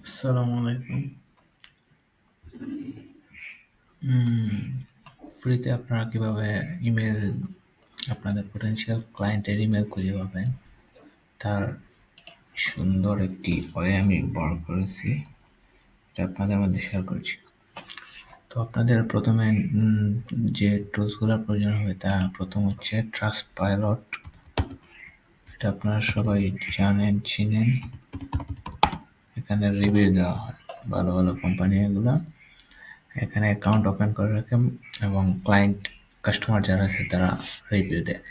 আসসালামু আলাইকুম। ফ্রিতে আপনারা কিভাবে ইমেল আপনাদের পটেনশিয়াল ক্লায়েন্টের ইমেল খুঁজে পাবেন তার সুন্দর একটি ওয়ে আমি বার করেছি, এটা আপনাদের মধ্যে শেয়ার করছি। তো আপনাদের প্রথমে যে টুলসগুলোর প্রয়োজন হবে তা প্রথম হচ্ছে ট্রাস্ট পাইলট। এটা আপনারা সবাই জানেন, চিনেন। এখানে রিভিউ দেওয়া হয় ভালো ভালো কোম্পানি এগুলা। এখানে অ্যাকাউন্ট ওপেন করে রাখেন এবং ক্লায়েন্ট কাস্টমার যারা আছে তারা রিভিউ দেয়।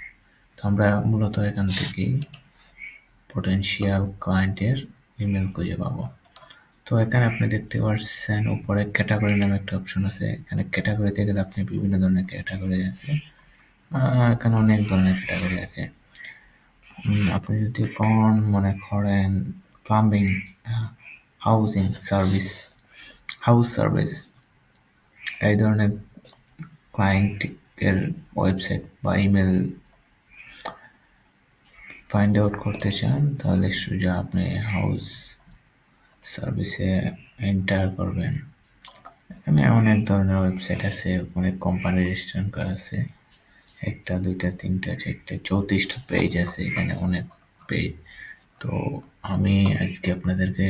তো আমরা মূলত এখান থেকেই পটেনশিয়াল ক্লায়েন্টের ইমেল খুঁজে পাবো। তো এখানে আপনি দেখতে পাচ্ছেন উপরে ক্যাটাগরি নামে একটা অপশন আছে। এখানে ক্যাটাগরিতে গেলে আপনি বিভিন্ন ধরনের ক্যাটাগরি আছে। এখানে অনেক ধরনের ক্যাটাগরি আছে। আপনি যদি কোন মনে করেন plumbing, housing service, house service এই ধরনের ক্লায়েন্টের ওয়েবসাইট বা ইমেল ফাইন্ড আউট করতে চান, তাহলে সোজা আপনি হাউস সার্ভিসে এন্টার করবেন। এখানে অনেক ধরনের ওয়েবসাইট আছে, অনেক কোম্পানি রেজিস্ট্রেশন করা আছে। একটা, দুইটা, তিনটা, চারটা, 34টা পেজ আছে এখানে, অনেক পেজ। তো আমি আজকে আপনাদেরকে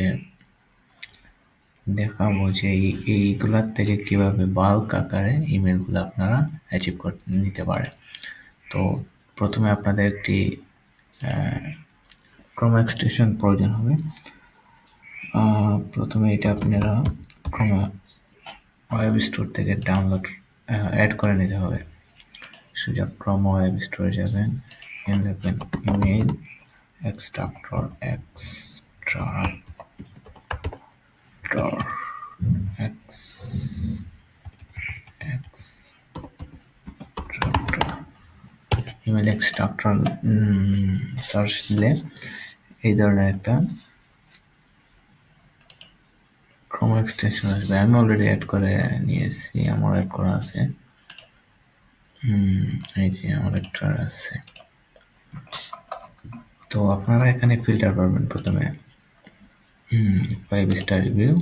দেখাবো যে এইগুলার থেকে কিভাবে বাল্ক আকারে ইমেলগুলো আপনারা অ্যাচিভ করতে নিতে পারেন। তো প্রথমে আপনাদের একটি ক্রোম এক্সটেনশন প্রয়োজন হবে। প্রথমে এটা আপনারা ক্রোম ওয়েব স্টোর থেকে ডাউনলোড অ্যাড করে নিতে হবে। সোজা ক্রোম ওয়েব স্টোরে যাবেন, লিখবেন email extractor x email extractor search দিলে এই ধরনের একটা ক্রোম এক্সটেনশন আসবে। আমি অলরেডি অ্যাড করে নিয়েছি, আমার অ্যাড করা আছে। এই যে আমার একটা আছে। তো আপনারা এখানে ফিল্টার করবেন প্রথমে 5 star review,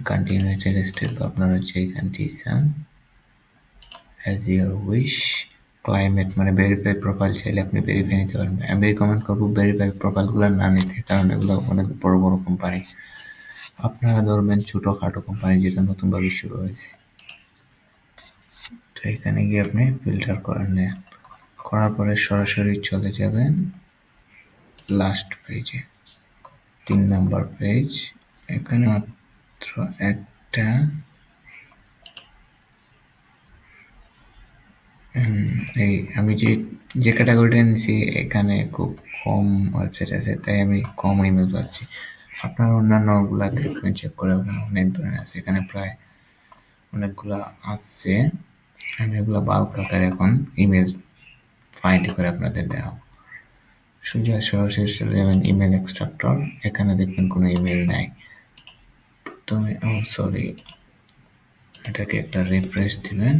country United state বা আপনারা যেই কান্ট্রি চান, অ্যাজ ইউর উইশ। ক্লাইমেট মানে ভেরিফাই প্রোফাইল চাইলে আপনি ভেরিফাই নিতে পারবেন। আমি রিকমেন্ড করবো ভেরিফাই প্রোফাইলগুলো না নিতে, কারণ এগুলো অনেক বড় বড় কোম্পানি। আপনারা ধরবেন ছোটোখাটো কোম্পানি যেটা নতুনভাবে শুরু হয়েছে। তো এখানে গিয়ে আপনি ফিল্টার করে নেন, করার পরে সরাসরি চলে যাবেন লাস্ট পেজে, 3 নম্বর পেজ। এখানে মাত্র একটা এই আমি যে ক্যাটাগরিটা নিয়েছি এখানে খুব কম ওয়েবসাইট আছে, তাই আমি কম ইমেল পাচ্ছি। আপনার অন্যান্যগুলা দেখবেন, চেক করে অনেক ধরনের আছে, এখানে প্রায় অনেকগুলা আছে। আমি এগুলো বাল্ক আকারে এখন ইমেল ফাইন্ড করে আপনাদের দেওয়া। সোজা সরাসরি চলে যাবেন ইমেল এক্সট্রাক্টর, এখানে দেখবেন কোনো ইমেল নাই। প্রথমে সরি, এটাকে একটা রিফ্রেশ দিবেন।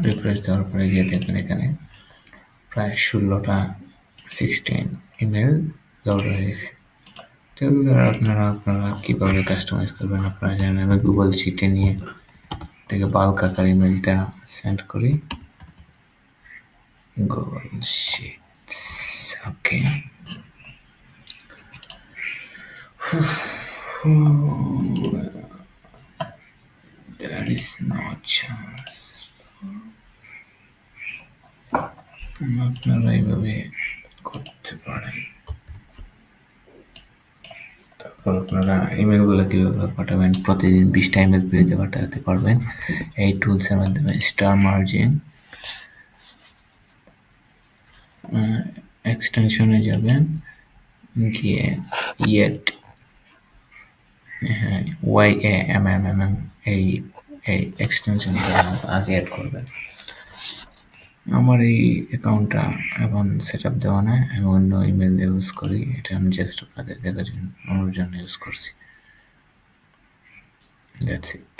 রিফ্রেশ দেওয়ার পরে গিয়ে দেখবেন এখানে প্রায় 16 ইমেল লোড হয়েছে। তো এগুলো আপনারা কীভাবে কাস্টমাইজ করবেন আপনারা জানেন। আমি গুগল শিটে নিয়ে থেকে বাল্ক আকার ইমেলটা সেন্ড করি। Google shits, okay. There is no chance. আপনারা এইভাবে করতে পারেন। তারপর আপনারা ইমেলগুলো কীভাবে পাঠাবেন, প্রতিদিন 20টা ইমেল ফ্রিতে পাঠাতে পারবেন এই টুলসের মাধ্যমে। স্টার মার্জিন এক্সটেনশনে যাবেন, গিয়ে ইয়েট YAMMM এই এক্সটেনশনটা আগে অ্যাড করবেন। আমার এই অ্যাকাউন্টটা এখন সেট আপ দেওয়া নয়, আমি অন্য ইমেল ইউজ করি। এটা আমি জাস্ট আপনাদের দেখার জন্য ইউজ করছি। That's it.